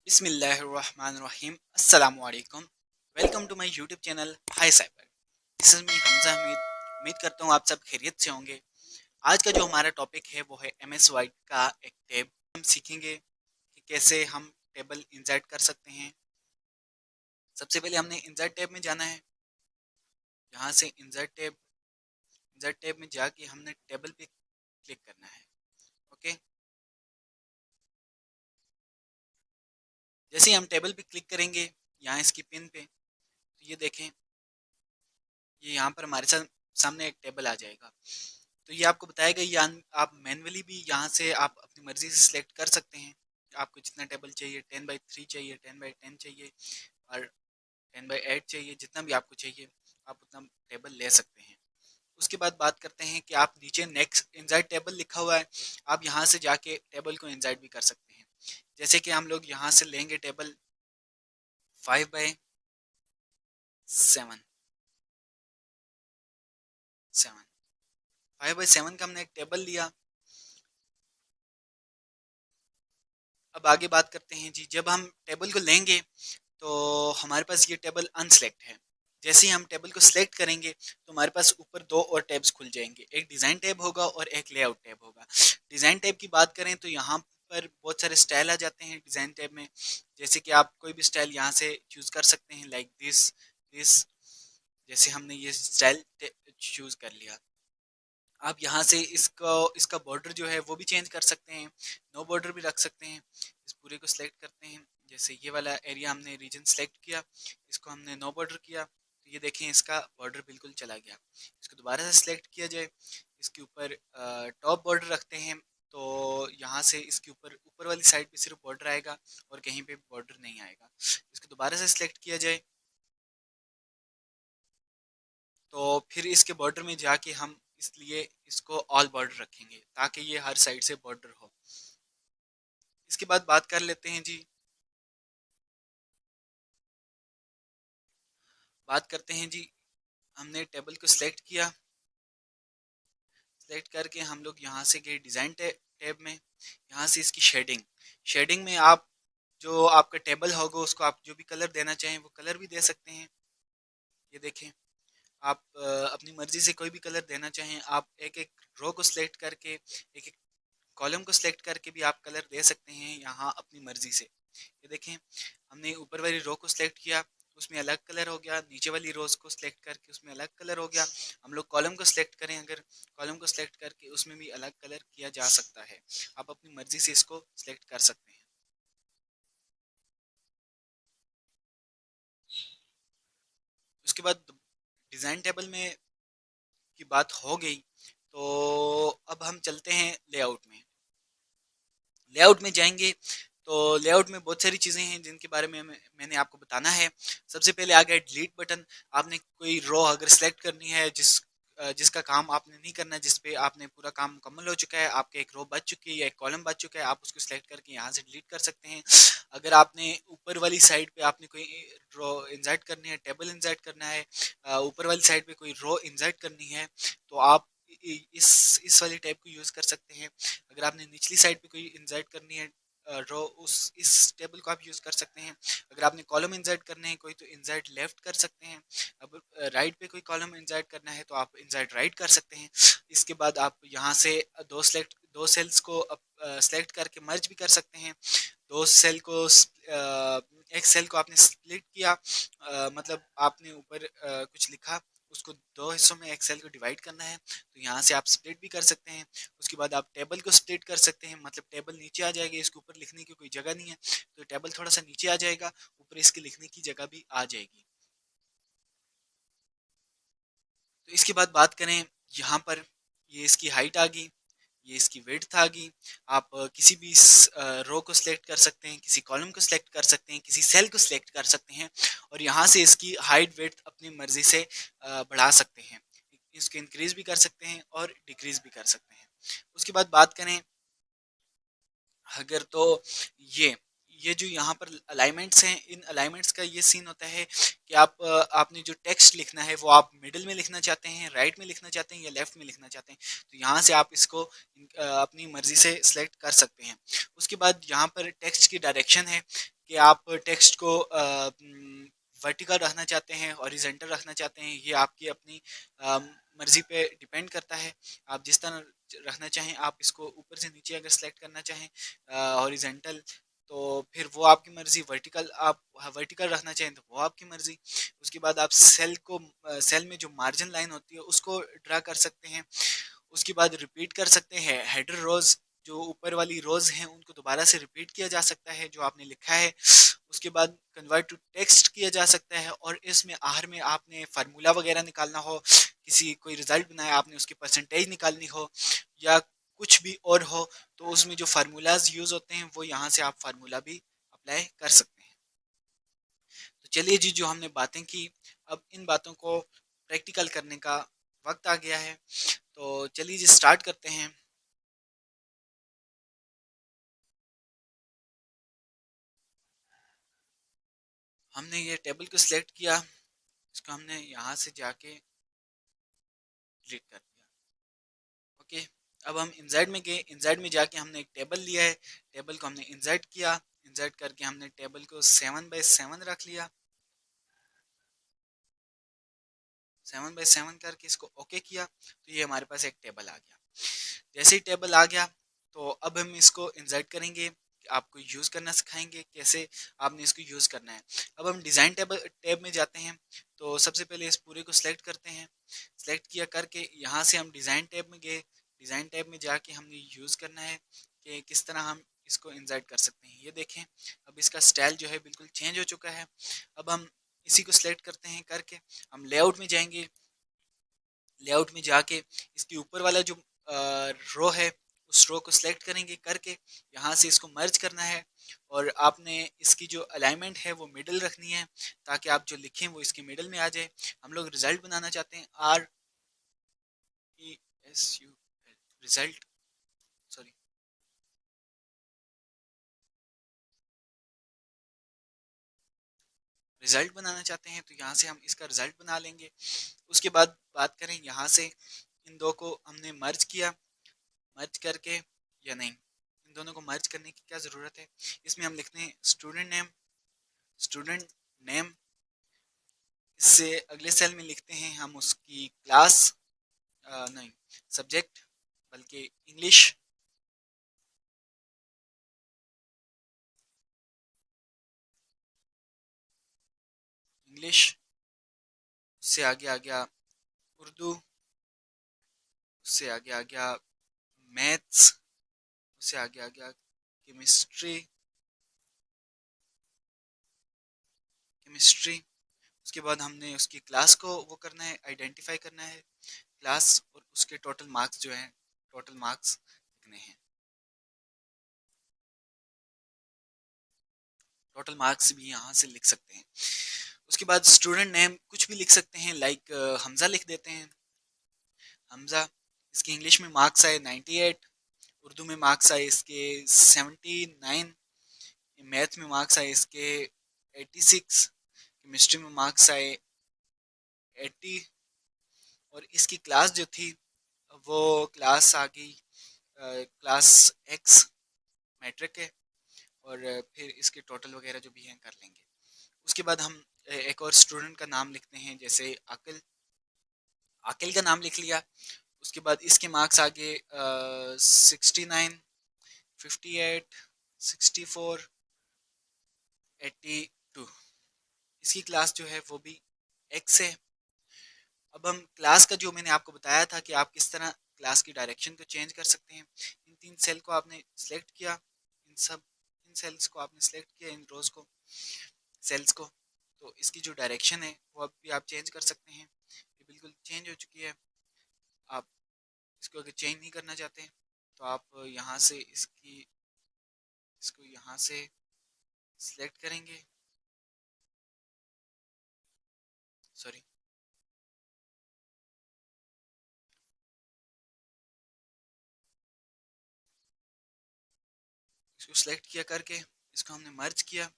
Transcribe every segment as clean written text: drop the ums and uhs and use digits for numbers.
बिस्मिल्लाहिर्रहमानिर्रहीम अस्सलाम वालेकुम। Welcome to my YouTube channel hi cyber. This is me Hamza Hamid. उम्मीद करता हूँ आप सब खैरियत से होंगे। आज का जो हमारा टॉपिक है वो है एमएस वर्ड का एक टैब। हम सीखेंगे कि कैसे हम टेबल इंसर्ट कर सकते हैं। सबसे पहले हमने इंसर्ट टैब में जाना है। यहाँ से इंसर्ट टैब में जाके हमने टेबल पे क्लिक करना है। ओके, जैसे ही हम टेबल पे क्लिक करेंगे यहाँ इसकी पिन पे, तो ये देखें, ये यहाँ पर हमारे साथ सामने एक टेबल आ जाएगा। तो ये आपको बताएगा, ये आप मैनुअली भी यहाँ से आप अपनी मर्जी से सिलेक्ट कर सकते हैं। आपको जितना टेबल चाहिए, 10x3 चाहिए, 10x10 चाहिए और 10x8 चाहिए, जितना भी आपको चाहिए आप उतना टेबल ले सकते हैं। उसके बाद बात करते हैं कि आप नीचे नेक्स्ट इंसर्ट टेबल लिखा हुआ है, आप यहाँ से जाके टेबल को इंसर्ट भी कर सकते हैं। जैसे कि हम लोग यहाँ से लेंगे टेबल 5x7। 5x7 का हमने एक टेबल लिया। अब आगे बात करते हैं जी, जब हम टेबल को लेंगे तो हमारे पास ये टेबल अनसेलेक्ट है। जैसे ही हम टेबल को सिलेक्ट करेंगे तो हमारे पास ऊपर दो और टैब्स खुल जाएंगे, एक डिज़ाइन टैब होगा और एक लेआउट टैब होगा। डिज़ाइन टैब की बात करें तो यहाँ पर बहुत सारे स्टाइल आ जाते हैं डिज़ाइन टैब में। जैसे कि आप कोई भी स्टाइल यहाँ से चूज़ कर सकते हैं, लाइक दिस। जैसे हमने ये स्टाइल चूज़ कर लिया, आप यहाँ से इसको इसका बॉर्डर जो है वो भी चेंज कर सकते हैं, नो बॉर्डर भी रख सकते हैं। इस पूरे को सिलेक्ट करते हैं, जैसे ये वाला एरिया हमने रीजन सेलेक्ट किया, इसको हमने नो बॉर्डर किया, तो ये देखें इसका बॉर्डर बिल्कुल चला गया। इसको दोबारा से सिलेक्ट किया जाए, इसके ऊपर टॉप बॉर्डर रखते हैं, तो यहाँ से इसके ऊपर ऊपर वाली साइड पे सिर्फ बॉर्डर आएगा और कहीं पे बॉर्डर नहीं आएगा। इसको दोबारा से सिलेक्ट किया जाए, तो फिर इसके बॉर्डर में जाके हम इसलिए इसको ऑल बॉर्डर रखेंगे ताकि ये हर साइड से बॉर्डर हो। इसके बाद बात कर लेते हैं जी, बात करते हैं जी, हमने टेबल को सिलेक्ट किया। सिलेक्ट करके हम लोग यहाँ से गए डिज़ाइन टैब में। यहाँ से इसकी शेडिंग, शेडिंग में आप जो आपका टेबल होगा उसको आप जो भी कलर देना चाहें वो कलर भी दे सकते हैं। ये देखें, आप अपनी मर्जी से कोई भी कलर देना चाहें, आप एक एक रो को सिलेक्ट करके, एक एक कॉलम को सिलेक्ट करके भी आप कलर दे सकते हैं यहाँ अपनी मर्जी से। ये देखें, हमने ऊपर वाली रो को सिलेक्ट किया, उसमें अलग कलर हो गया, नीचे वाली रोज को सिलेक्ट करके उसमें अलग कलर हो गया। हम लोग कॉलम को सिलेक्ट करें, अगर कॉलम को सिलेक्ट करके उसमें भी अलग कलर किया जा सकता है। आप अपनी मर्जी से इसको सिलेक्ट कर सकते हैं। उसके बाद डिज़ाइन टेबल में की बात हो गई, तो अब हम चलते हैं लेआउट में। लेआउट में जाएंगे तो लेआउट में बहुत सारी चीज़ें हैं जिनके बारे में मैंने आपको बताना है। सबसे पहले आ गया डिलीट बटन। आपने कोई रो अगर सेलेक्ट करनी है जिसका काम आपने नहीं करना, जिस पे आपने पूरा काम मुकम्मल हो चुका है, आपके एक रो बच चुकी है या एक कॉलम बच चुका है, आप उसको सिलेक्ट करके यहाँ से डिलीट कर सकते हैं। अगर आपने ऊपर वाली साइड पे आपने कोई रो इंसर्ट करनी है, टेबल इंसर्ट करना है, ऊपर वाली साइड पे कोई रो इंसर्ट करनी है, तो आप इस वाली टाइप को यूज़ कर सकते हैं। अगर आपने निचली साइड पे कोई इंसर्ट करनी है रो, उस इस टेबल को आप यूज़ कर सकते हैं। अगर आपने कॉलम इंसर्ट करने हैं कोई, तो इंसर्ट लेफ्ट कर सकते हैं। अब राइट पे कोई कॉलम इंसर्ट करना है तो आप इंसर्ट राइट कर सकते हैं। इसके बाद आप यहाँ से दो सेल्स को सेलेक्ट करके मर्ज भी कर सकते हैं। दो सेल को एक सेल को आपने स्प्लिट किया, मतलब आपने ऊपर कुछ लिखा, उसको दो हिस्सों में एक सेल को डिवाइड करना है, तो यहाँ से आप स्प्लिट भी कर सकते हैं। उसके बाद आप टेबल को स्प्लिट कर सकते हैं, मतलब टेबल नीचे आ जाएगी, इसके ऊपर लिखने की कोई जगह नहीं है, तो टेबल थोड़ा सा नीचे आ जाएगा, ऊपर इसके लिखने की जगह भी आ जाएगी। तो इसके बाद बात करें, यहाँ पर ये इसकी हाइट आ गई, ये इसकी विड्थ आ गई। आप किसी भी रो को सिलेक्ट कर सकते हैं, किसी कॉलम को सिलेक्ट कर सकते हैं, किसी सेल को सिलेक्ट कर सकते हैं और यहाँ से इसकी हाइट विड्थ अपनी मर्जी से बढ़ा सकते हैं। इसको इंक्रीज भी कर सकते हैं और डिक्रीज भी कर सकते हैं। उसके बाद बात करें अगर, तो ये ये जो यहाँ पर अलाइनमेंट्स हैं, इन अलाइनमेंट्स का ये सीन होता है कि आपने जो टेक्स्ट लिखना है वो आप मिडिल में लिखना चाहते हैं, राइट में लिखना चाहते हैं या लेफ्ट में लिखना चाहते हैं, तो यहाँ से आप इसको अपनी मर्जी से सिलेक्ट कर सकते हैं। उसके बाद यहाँ पर टेक्स्ट की डायरेक्शन है कि आप टेक्स्ट को वर्टिकल रखना चाहते हैं, हॉरिजॉन्टल रखना चाहते हैं, ये आपकी अपनी मर्जी पे डिपेंड करता है। आप जिस तरह रखना चाहें, आप इसको ऊपर से नीचे अगर सेलेक्ट करना चाहें हॉरिजॉन्टल, तो फिर वो आपकी मर्जी। वर्टिकल आप वर्टिकल रखना चाहें तो वो आपकी मर्जी। उसके बाद आप सेल में जो मार्जिन लाइन होती है उसको ड्रा कर सकते हैं। उसके बाद रिपीट कर सकते हैं हेडर रोज, जो ऊपर वाली रोज हैं उनको दोबारा से रिपीट किया जा सकता है जो आपने लिखा है। उसके बाद कन्वर्ट टू टेक्स्ट किया जा सकता है, और इसमें आखिर में आपने फार्मूला वगैरह निकालना हो, किसी कोई रिजल्ट बनाया आपने उसकी परसेंटेज निकालनी हो, या कुछ भी और हो, तो उसमें जो फार्मूलाज यूज होते हैं वो यहाँ से आप फार्मूला भी अप्लाई कर सकते हैं। तो चलिए जी, जो हमने बातें की, अब इन बातों को प्रैक्टिकल करने का वक्त आ गया है। तो चलिए जी, स्टार्ट करते हैं। हमने ये टेबल को सिलेक्ट किया, इसको हमने यहाँ से जाके डिलीट कर दिया। ओके, अब हम इंसर्ट में गए, इंसर्ट में जाके हमने एक टेबल लिया है, टेबल को हमने इंसर्ट किया, इंसर्ट करके हमने टेबल को 7 बाय 7 रख लिया। 7 बाय 7 करके इसको ओके किया, तो ये हमारे पास एक टेबल आ गया। जैसे ही टेबल आ गया, तो अब हम इसको इंसर्ट करेंगे, आपको यूज करना सिखाएंगे कैसे आपने इसको यूज करना है। अब हम डिजाइन टैब में जाते हैं, तो सबसे पहले इस पूरे को सिलेक्ट करते हैं। सिलेक्ट किया करके यहाँ से हम डिजाइन टैब में गए, डिजाइन टैब में जाके हमने यूज करना है कि किस तरह हम इसको इंसर्ट कर सकते हैं। ये देखें, अब इसका स्टाइल जो है बिल्कुल चेंज हो चुका है। अब हम इसी को सिलेक्ट करते हैं, करके हम लेआउट में जाएंगे। लेआउट में जाके इसके ऊपर वाला जो रो है, उस रो को सिलेक्ट करेंगे, करके यहाँ से इसको मर्ज करना है, और आपने इसकी जो अलाइनमेंट है वो मिडल रखनी है, ताकि आप जो लिखें वो इसके मिडल में आ जाए। हम लोग रिजल्ट बनाना चाहते हैं, RESU, रिजल्ट, सॉरी, रिजल्ट बनाना चाहते हैं, तो यहाँ से हम इसका रिजल्ट बना लेंगे। उसके बाद बात करें, यहाँ से इन दो को हमने मर्ज किया, मर्ज करके, या नहीं, इन दोनों को मर्ज करने की क्या ज़रूरत है, इसमें हम लिखते हैं स्टूडेंट नेम। स्टूडेंट नेम, इससे अगले सेल में लिखते हैं हम उसकी क्लास, नहीं, सब्जेक्ट, बल्कि इंग्लिश। इंग्लिश से आगे आ गया उर्दू, उससे आगे आ गया मैथ्स, उससे आगे आ गया केमिस्ट्री, केमिस्ट्री। उसके बाद हमने उसकी क्लास को वो करना है, आइडेंटिफाई करना है क्लास, और उसके टोटल मार्क्स जो हैं, टोटल मार्क्स लिखने हैं। टोटल मार्क्स भी यहाँ से लिख सकते हैं। उसके बाद स्टूडेंट नेम कुछ भी लिख सकते हैं, लाइक हमजा लिख देते हैं, हमजा। इसके इंग्लिश में मार्क्स आए 98, उर्दू में मार्क्स आए इसके 79, मैथ में मार्क्स आए इसके 86, केमिस्ट्री में मार्क्स आए 80, और इसकी क्लास जो थी वो क्लास आ गई क्लास एक्स, मैट्रिक है। और फिर इसके टोटल वगैरह जो भी हैं कर लेंगे। उसके बाद हम एक और स्टूडेंट का नाम लिखते हैं, जैसे आकिल, आकिल का नाम लिख लिया। उसके बाद इसके मार्क्स आगे 69, 58, 64, 82। इसकी क्लास जो है वो भी एक्स है। अब हम क्लास का जो मैंने आपको बताया था कि आप किस तरह क्लास की डायरेक्शन को चेंज कर सकते हैं, इन 3 सेल को आपने सिलेक्ट किया, इन सेल्स को आपने सिलेक्ट किया, इन रोज को, सेल्स को, तो इसकी जो डायरेक्शन है वो अब भी आप चेंज कर सकते हैं। ये बिल्कुल चेंज हो चुकी है। आप इसको अगर चेंज नहीं करना चाहते तो आप यहाँ से इसको यहाँ से सिलेक्ट करेंगे, सॉरी, इसको सिलेक्ट किया करके इसको हमने मर्ज किया,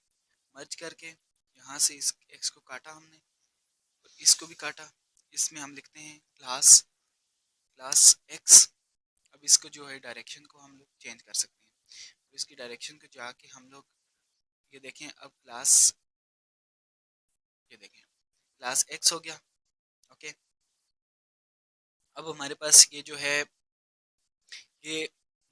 मर्ज करके यहाँ से इस एक्स को काटा हमने, और इसको भी काटा। इसमें हम लिखते हैं क्लास, क्लास एक्स। अब इसको जो है डायरेक्शन को हम लोग चेंज कर सकते हैं, तो इसकी डायरेक्शन को जाके हम लोग ये देखें अब क्लास, ये देखें क्लास एक्स हो गया। ओके, अब हमारे पास ये जो है, ये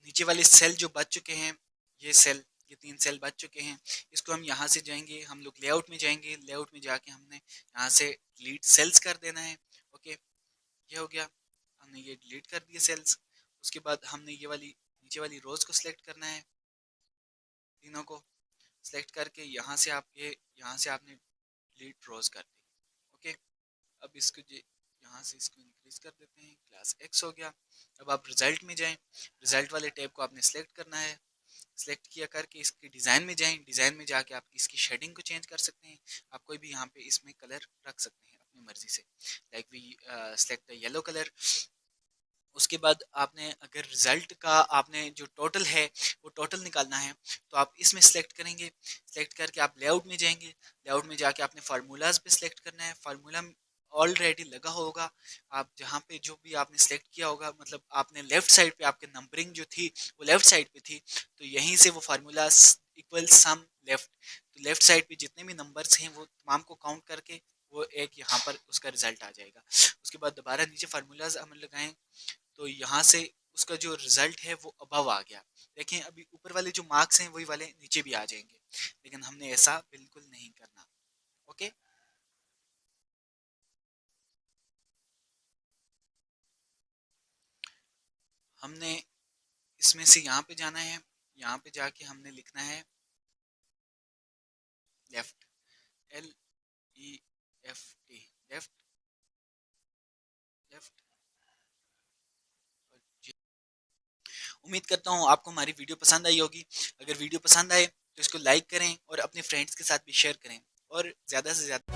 नीचे वाले सेल जो बच चुके हैं, ये सेल, ये 3 सेल बच चुके हैं। इसको हम यहाँ से जाएंगे, हम लोग लेआउट में जाएंगे, लेआउट में जाके हमने यहाँ से डिलीट सेल्स कर देना है। ओके, ये हो गया, हमने ये डिलीट कर दिए सेल्स। उसके बाद हमने ये वाली नीचे वाली रोज को सिलेक्ट करना है, तीनों को सिलेक्ट करके यहाँ से आपने डिलीट रोज कर दी। ओके, अब इसको यहाँ से इसको इंक्रीज कर देते हैं, क्लास एक्स हो गया। अब आप रिजल्ट में जाएं, रिजल्ट वाले टैब को आपने सेलेक्ट करना है, सेलेक्ट किया करके इसके डिज़ाइन में जाएं, डिज़ाइन में जाके आप इसकी शेडिंग को चेंज कर सकते हैं। आप कोई भी यहाँ पे इसमें कलर रख सकते हैं अपनी मर्जी से, like we select yellow colour. उसके बाद आपने अगर रिजल्ट का आपने जो टोटल है वो टोटल निकालना है, तो आप इसमें सेलेक्ट करेंगे, सेलेक्ट करके आप लेआउट में जाएंगे, लेआउट में जाके आपने फार्मूलाज पे सेलेक्ट करना है। फार्मूला ऑलरेडी लगा होगा, आप जहाँ पे जो भी आपने सेलेक्ट किया होगा, मतलब आपने लेफ्ट साइड पे आपके नंबरिंग जो थी वो लेफ्ट साइड पे थी, तो यहीं से वो फार्मूला इक्वल सम लेफ्ट, तो लेफ्ट साइड पे जितने भी नंबर्स हैं वो तमाम को काउंट करके वो एक यहाँ पर उसका रिजल्ट आ जाएगा। उसके बाद दोबारा नीचे फार्मूलाज हम लगाएं, तो यहाँ से उसका जो रिजल्ट है वो अबव आ गया। देखें अभी ऊपर वाले जो मार्क्स हैं वही वाले नीचे भी आ जाएंगे, लेकिन हमने ऐसा बिल्कुल नहीं करना। ओके, हमने इसमें से यहाँ पे जाना है, यहाँ पे जाके हमने लिखना है लेफ्ट, LEFT, लेफ्ट, लेफ्ट। उम्मीद करता हूँ आपको हमारी वीडियो पसंद आई होगी। अगर वीडियो पसंद आए तो इसको लाइक करें और अपने फ्रेंड्स के साथ भी शेयर करें, और ज़्यादा से ज़्यादा